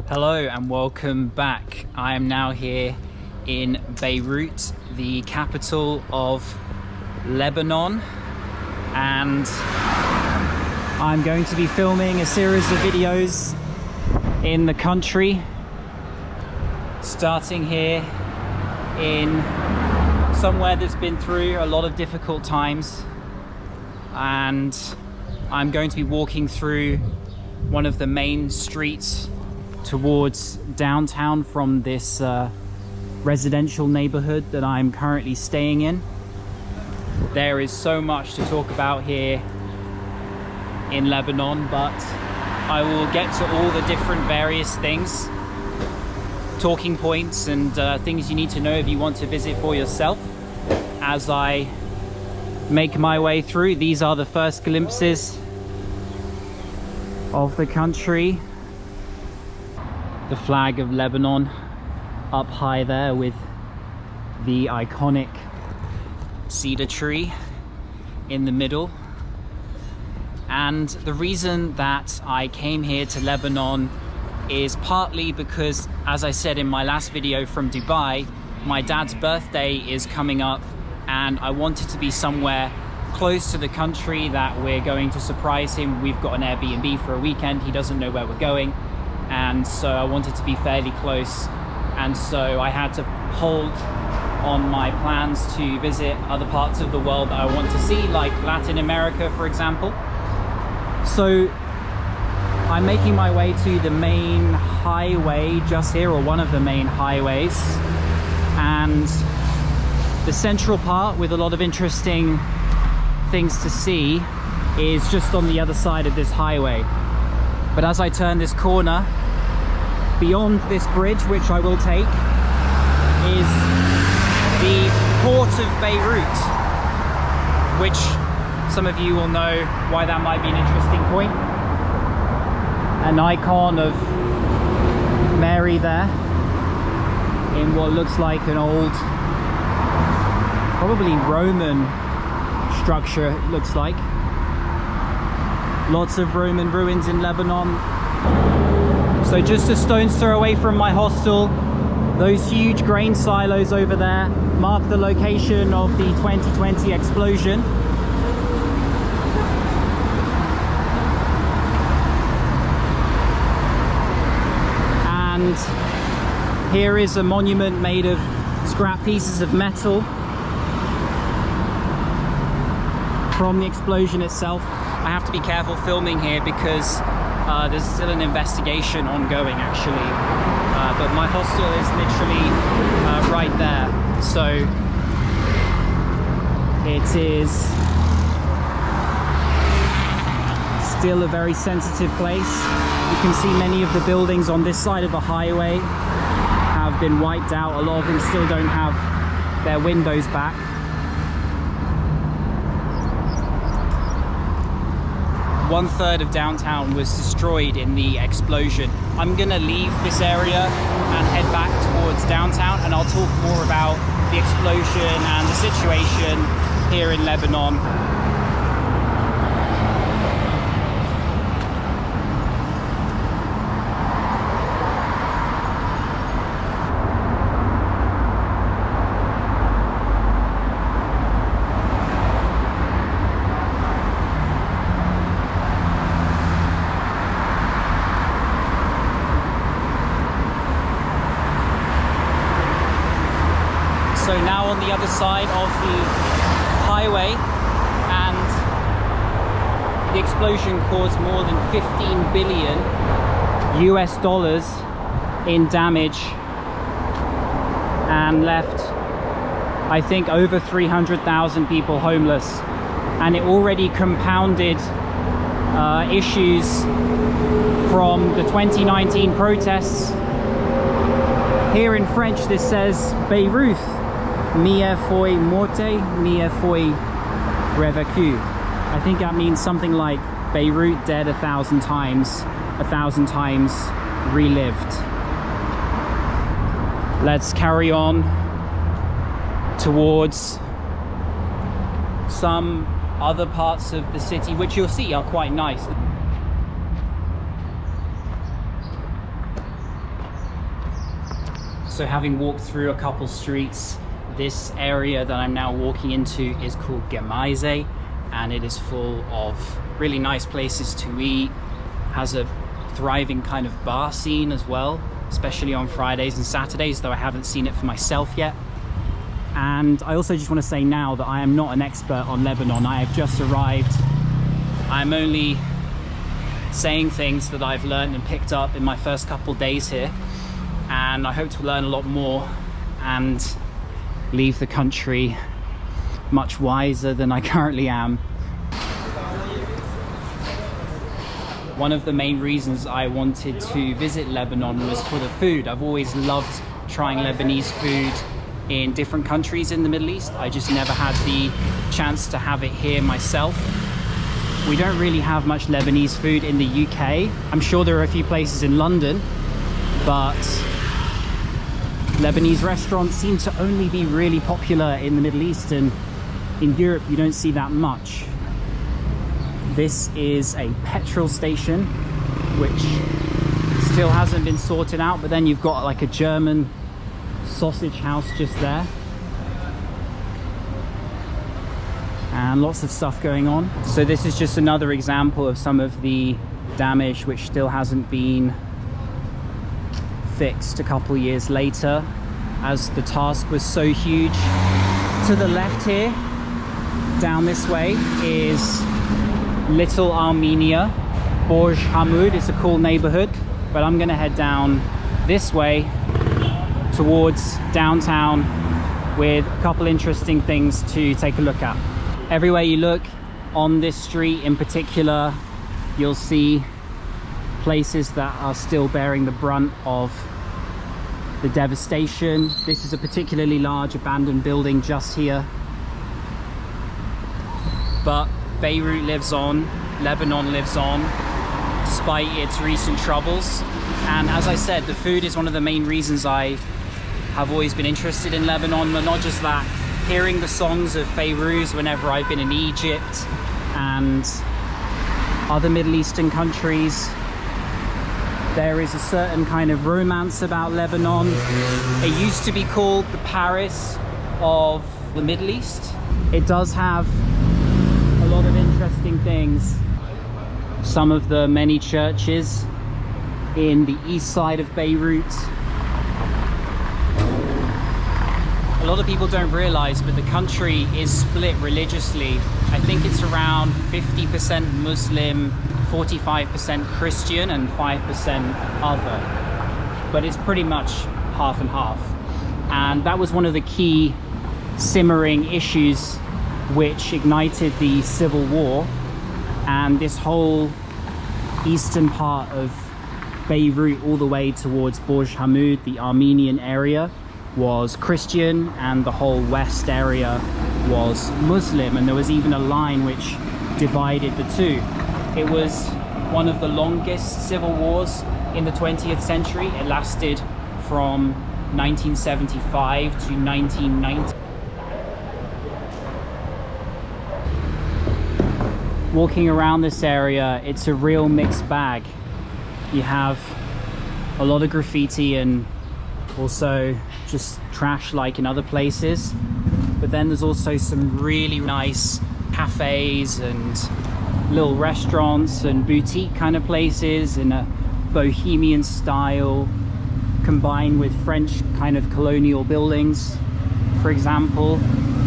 Hello and welcome back. I am now here in Beirut, the capital of Lebanon, and I'm going to be filming a series of videos in the country, starting here in somewhere that's been through a lot of difficult times, and I'm going to be walking through one of the main streets towards downtown from this residential neighborhood that I'm currently staying in. There is so much to talk about here in Lebanon, but I will get to all the different various things, talking points and things you need to know if you want to visit for yourself as I make my way through. These are the first glimpses of the country. The flag of Lebanon up high there with the iconic cedar tree in the middle. And the reason that I came here to Lebanon is partly because, as I said in my last video from Dubai, my dad's birthday is coming up and I wanted to be somewhere close to the country that we're going to surprise him. We've got an Airbnb for a weekend. He doesn't know where we're going. And so I wanted to be fairly close, and so I had to hold on my plans to visit other parts of the world that I want to see, like Latin America, for example. So I'm making my way to the main highway just here, or one of the main highways, and the central part with a lot of interesting things to see is just on the other side of this highway. But as I turn this corner, beyond this bridge, which I will take, is the port of Beirut, which some of you will know why that might be an interesting point. An icon of Mary there in what looks like an old, probably Roman structure, it looks like. Lots of Roman ruins in Lebanon. So just a stone's throw away from my hostel, those huge grain silos over there mark the location of the 2020 explosion. And here is a monument made of scrap pieces of metal from the explosion itself. I have to be careful filming here because there's still an investigation ongoing, actually, but my hostel is literally right there, so it is still a very sensitive place. You can see many of the buildings on this side of the highway have been wiped out. A lot of them still don't have their windows back. One third of downtown was destroyed in the explosion. I'm gonna leave this area and head back towards downtown, and I'll talk more about the explosion and the situation here in Lebanon. So now on the other side of the highway, and the explosion caused more than 15 billion US dollars in damage and left, I think, over 300,000 people homeless. And it already compounded issues from the 2019 protests. Here in French this says Beirut, mia foi morte, mia foi revécu. I think that means something like Beirut dead 1,000 times, 1,000 times relived. Let's carry on towards some other parts of the city, which you'll see are quite nice. So having walked through a couple streets, this area that I'm now walking into is called Gemaise, and it is full of really nice places to eat. Has a thriving kind of bar scene as well, especially on Fridays and Saturdays, though I haven't seen it for myself yet. And I also just want to say now that I am not an expert on Lebanon. I have just arrived. I'm only saying things that I've learned and picked up in my first couple days here, and I hope to learn a lot more and leave the country much wiser than I currently am. One of the main reasons I wanted to visit Lebanon was for the food. I've always loved trying Lebanese food in different countries in the Middle East. I just never had the chance to have it here myself. We don't really have much Lebanese food in the UK. I'm sure there are a few places in London, but Lebanese restaurants seem to only be really popular in the Middle East, and in Europe you don't see that much. This is a petrol station which still hasn't been sorted out, but then you've got like a German sausage house just there, and lots of stuff going on. So this is just another example of some of the damage which still hasn't been fixed a couple years later, as the task was so huge. To the left here, down this way, is Little Armenia, Borj Hamoud. It's a cool neighborhood, but I'm gonna head down this way towards downtown with a couple interesting things to take a look at. Everywhere you look on this street in particular, you'll see places that are still bearing the brunt of the devastation. This is a particularly large abandoned building just here. But Beirut lives on, Lebanon lives on, despite its recent troubles. And as I said, the food is one of the main reasons I have always been interested in Lebanon, but not just that. Hearing the songs of Fairuz whenever I've been in Egypt and other Middle Eastern countries, there is a certain kind of romance about Lebanon. It used to be called the Paris of the Middle East. It does have a lot of interesting things. Some of the many churches in the east side of Beirut. A lot of people don't realize, but the country is split religiously. I think it's around 50% Muslim, 45% Christian, and 5% other. But it's pretty much half and half. And that was one of the key simmering issues which ignited the civil war. And this whole eastern part of Beirut, all the way towards Borj Hamoud, the Armenian area, was Christian, and the whole west area was Muslim, and there was even a line which divided the two. It was one of the longest civil wars in the 20th century. It lasted from 1975 to 1990. Walking around this area, it's a real mixed bag. You have a lot of graffiti and also just trash like in other places, but then there's also some really nice cafes and little restaurants and boutique kind of places in a bohemian style, combined with French kind of colonial buildings. For example,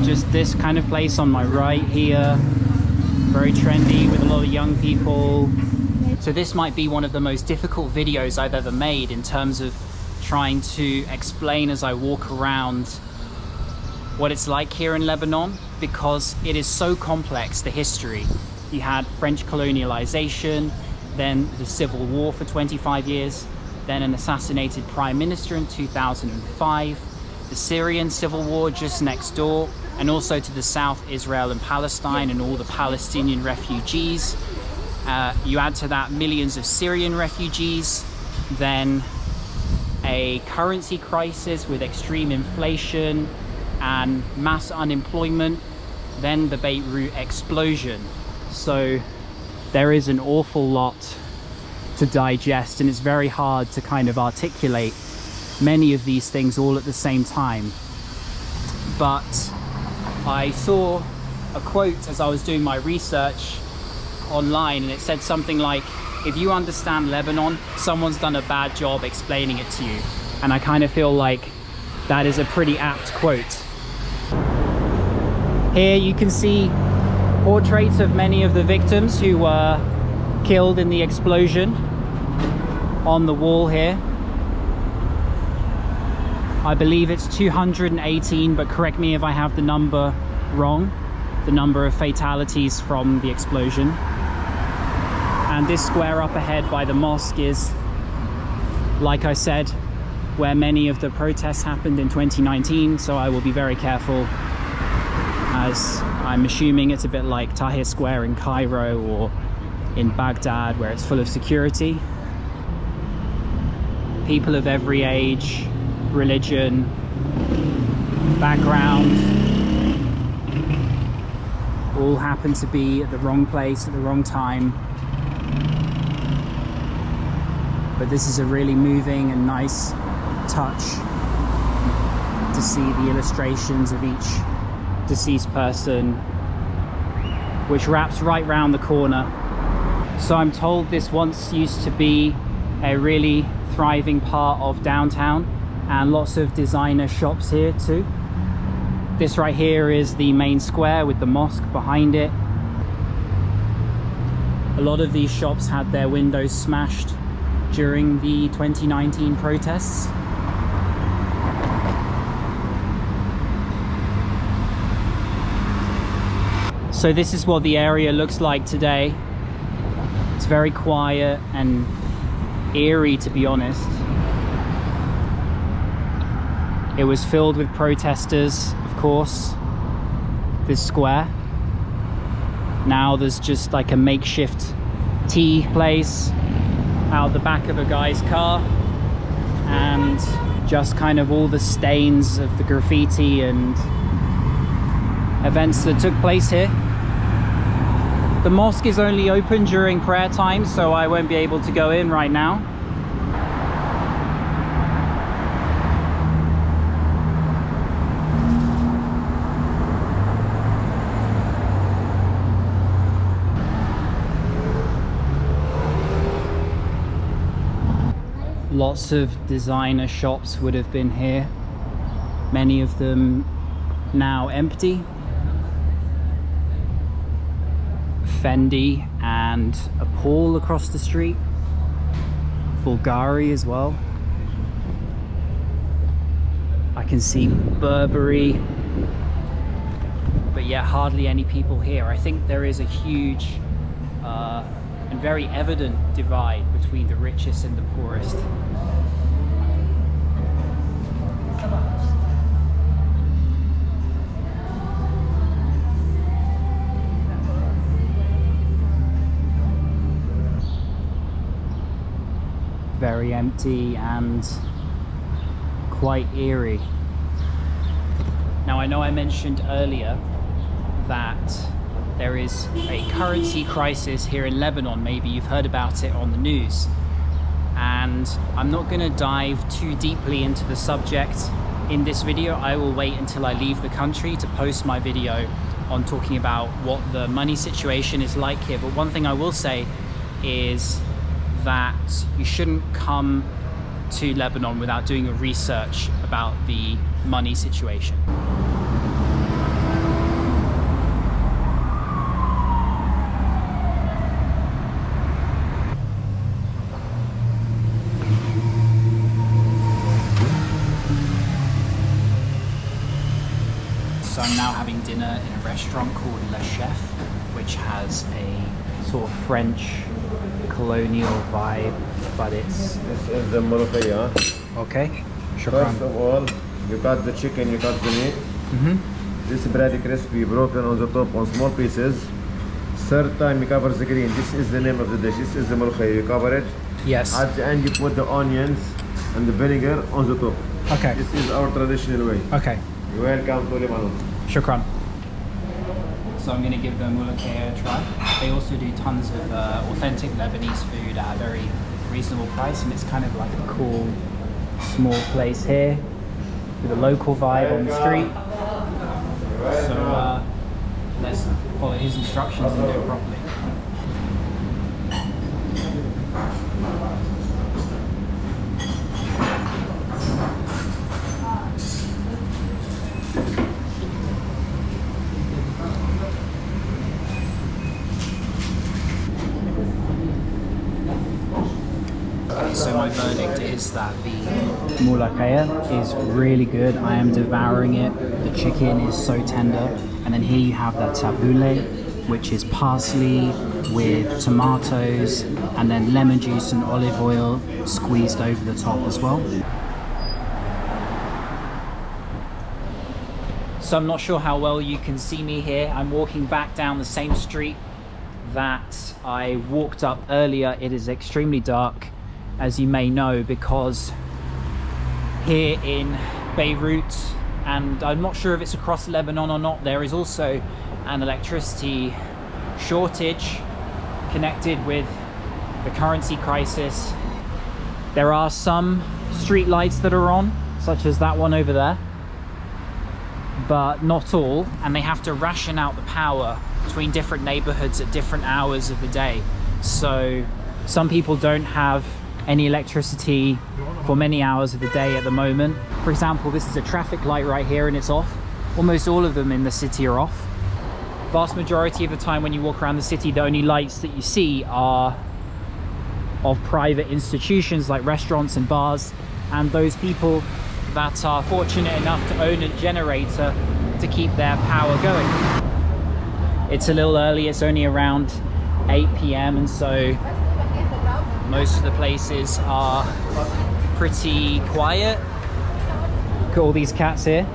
just this kind of place on my right here, very trendy with a lot of young people. So this might be one of the most difficult videos I've ever made in terms of trying to explain as I walk around what it's like here in Lebanon, because it is so complex, the history. You had French colonialization, then the civil war for 25 years, then an assassinated prime minister in 2005, the Syrian civil war just next door, and also to the south, Israel and Palestine and all the Palestinian refugees. You add to that millions of Syrian refugees, then a currency crisis with extreme inflation and mass unemployment, then the Beirut explosion. So there is an awful lot to digest, and it's very hard to kind of articulate. many of these things all at the same time. But I saw a quote as I was doing my research online, and it said something like, if you understand Lebanon, someone's done a bad job explaining it to you. And I kind of feel like that is a pretty apt quote. Here you can see portraits of many of the victims who were killed in the explosion on the wall here. I believe it's 218, but correct me if I have the number wrong, the number of fatalities from the explosion. And this square up ahead by the mosque is, like I said, where many of the protests happened in 2019, so I will be very careful, as I'm assuming it's a bit like Tahrir Square in Cairo or in Baghdad, where it's full of security. People of every age, religion, background, all happen to be at the wrong place at the wrong time. But this is a really moving and nice touch to see the illustrations of each deceased person, which wraps right round the corner. So I'm told this once used to be a really thriving part of downtown, and lots of designer shops here too. This right here is the main square with the mosque behind it. A lot of these shops had their windows smashed during the 2019 protests. So this is what the area looks like today. It's very quiet and eerie, to be honest. It was filled with protesters, of course, this square. Now there's just like a makeshift tea place out the back of a guy's car, and just kind of all the stains of the graffiti and events that took place here. The mosque is only open during prayer time, so I won't be able to go in right now. Lots of designer shops would have been here, many of them now empty. Fendi and a Paul across the street, Bulgari as well. I can see Burberry, but yet hardly any people here. I think there is a huge and very evident divide between the richest and the poorest. Very empty and quite eerie. Now, I know I mentioned earlier that there is a currency crisis here in Lebanon. Maybe you've heard about it on the news. And I'm not going to dive too deeply into the subject in this video. I will wait until I leave the country to post my video on talking about what the money situation is like here. But one thing I will say is that you shouldn't come to Lebanon without doing a research about the money situation. So I'm now having dinner in a restaurant called Le Chef, which has a sort of French colonial vibe, but it's... This is the molokhia. Okay. First of all, you cut the chicken, you cut the meat. This bread crispy, broken on the top on small pieces. Third time you cover the green. This is the name of the dish. This is the molokhia. You cover it. Yes. At the end you put the onions and the vinegar on the top. Okay. This is our traditional way. Okay. You're welcome to Lebanon. Shukran. So I'm going to give the molokhia a try. They also do tons of authentic Lebanese food at a very reasonable price, and it's kind of like a cool Small place here with a local vibe on the street. So let's follow his instructions and do it properly. So my verdict is that the mulakaya is really good. I am devouring it. The chicken is so tender. And then here you have that tabbouleh, which is parsley with tomatoes and then lemon juice and olive oil squeezed over the top as well. So I'm not sure how well you can see me here. I'm walking back down the same street that I walked up earlier. It is extremely dark, as you may know, because here in Beirut, and I'm not sure if it's across Lebanon or not, there is also an electricity shortage connected with the currency crisis. There are some street lights that are on, such as that one over there, but not all, and they have to ration out the power between different neighborhoods at different hours of the day. So some people don't have any electricity for many hours of the day at the moment. For example, this is a traffic light right here and it's off. Almost all of them in the city are off. Vast majority of the time when you walk around the city, the only lights that you see are of private institutions like restaurants and bars, and those people that are fortunate enough to own a generator to keep their power going. It's a little early, it's only around 8 p.m. and so most of the places are pretty quiet. Look at all these cats here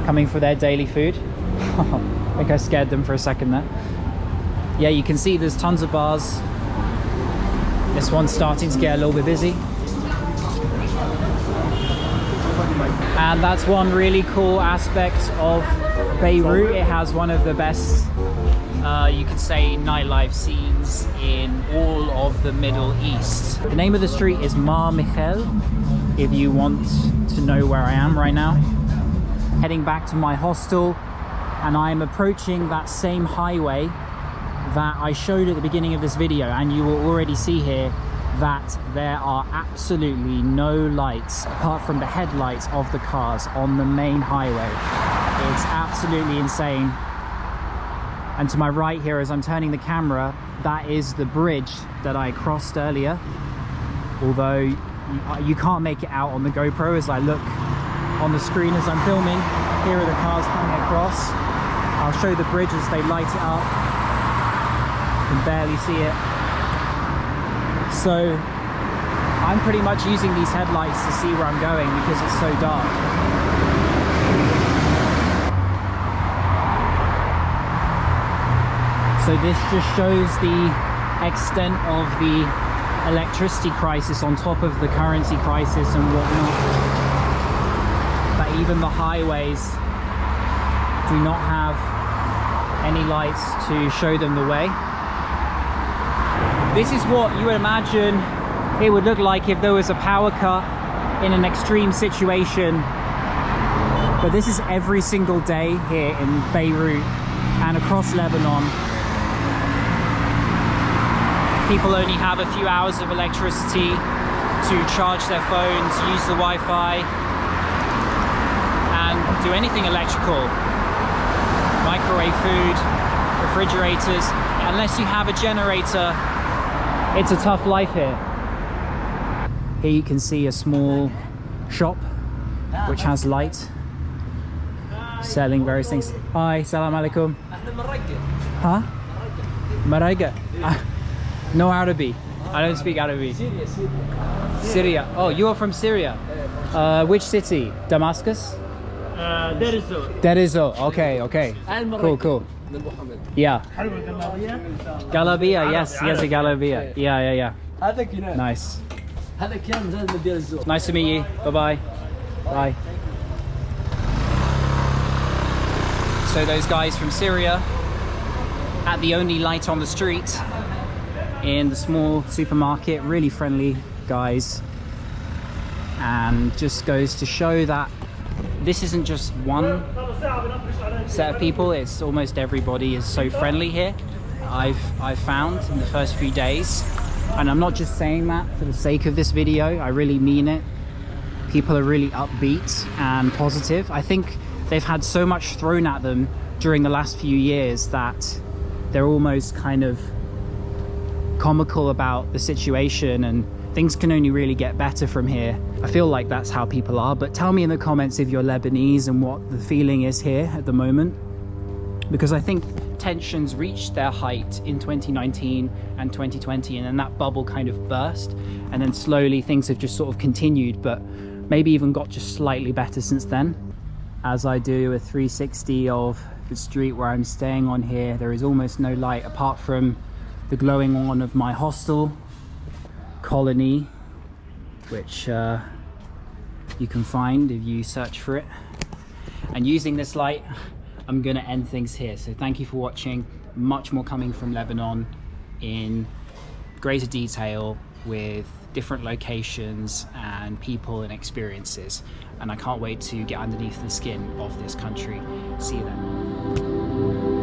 coming for their daily food. I think I scared them for a second there. Yeah, you can see there's tons of bars. This one's starting to get a little bit busy. And that's one really cool aspect of Beirut. It has one of the best you could say nightlife scenes in all of the Middle East. The name of the street is Mar Michel, if you want to know where I am right now. Heading back to my hostel, and I'm approaching that same highway that I showed at the beginning of this video, and you will already see here that there are absolutely no lights apart from the headlights of the cars on the main highway. It's absolutely insane. And to my right here, as I'm turning the camera, that is the bridge that I crossed earlier. Although you can't make it out on the GoPro as I look on the screen as I'm filming. Here are the cars coming across. I'll show the bridge as they light it up. You can barely see it. So I'm pretty much using these headlights to see where I'm going because it's so dark. So this just shows the extent of the electricity crisis on top of the currency crisis and whatnot. That even the highways do not have any lights to show them the way. This is what you would imagine it would look like if there was a power cut in an extreme situation. But this is every single day here in Beirut and across Lebanon. People only have a few hours of electricity to charge their phones, use the Wi-Fi, and do anything electrical. Microwave food, refrigerators. Unless you have a generator, it's a tough life here. Here you can see a small shop which has light, selling various things. Hi, salam alaikum. Huh? Maraiga. No Arabic. I don't speak Arabic. Syria. Oh, you are from Syria. Which city? Damascus? Derizo. Okay, okay. Cool. Yeah. Galabia, yes, Galabia. Yeah. Nice. Nice to meet you. Bye-bye. Bye. So those guys from Syria at the only light on the street in the small supermarket, really friendly guys. and just goes to show that this isn't just one set of people, it's almost everybody is so friendly here. I've found in the first few days, and I'm not just saying that for the sake of this video, I really mean it. People are really upbeat and positive. I think they've had so much thrown at them during the last few years that they're almost kind of comical about the situation, and things can only really get better from here. I feel like that's how people are, but tell me in the comments if you're Lebanese and what the feeling is here at the moment, because I think tensions reached their height in 2019 and 2020, and then that bubble kind of burst, and then slowly things have just sort of continued, but maybe even got just slightly better since then. As I do a 360 of the street where I'm staying on here, there is almost no light apart from the glowing one of my hostel colony, which you can find if you search for it. And using this light, I'm gonna end things here. So thank you for watching. Much more coming from Lebanon in greater detail with different locations and people and experiences. And I can't wait to get underneath the skin of this country. See you then.